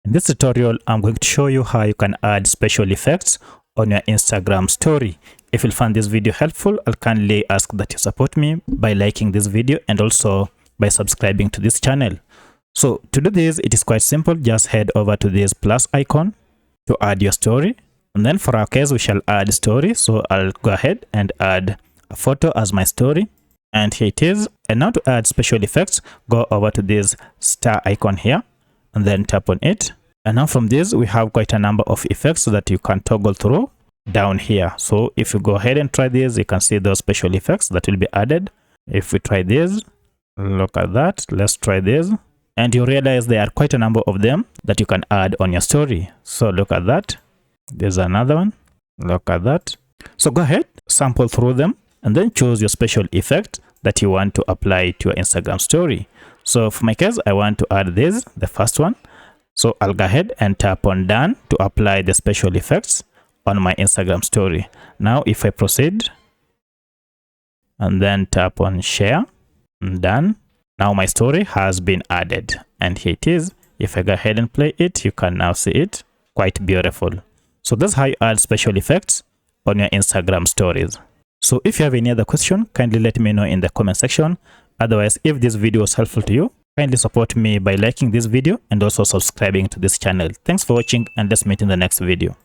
In this tutorial, I'm going to show you how you can add special effects on your Instagram story. If you find this video helpful, I'll kindly ask that you support me by liking this video and also by subscribing to this channel. So to do this, it is quite simple. Just head over to this plus icon to add your story. And then for our case, we shall add story. So I'll go ahead and add a photo as my story. And here it is. And now to add special effects, go over to this star icon here and then tap on it. And now from this, we have quite a number of effects that you can toggle through down here. So if you go ahead and try this, you can see those special effects that will be added. If we try this, look at that. Let's try this. And you realize there are quite a number of them that you can add on your story. So look at that. There's another one. Look at that. So go ahead, sample through them, and then choose your special effect that you want to apply to your Instagram story. So for my case, I want to add this, the first one. So I'll go ahead and tap on done to apply the special effects on my Instagram story. Now if I proceed and then tap on share and done, now my story has been added and here it is. If I go ahead and play it, you can now see it. Quite beautiful. So that's how you add special effects on your Instagram stories. So if you have any other question, kindly let me know in the comment section. Otherwise, if this video was helpful to you, kindly support me by liking this video and also subscribing to this channel. Thanks for watching and let's meet in the next video.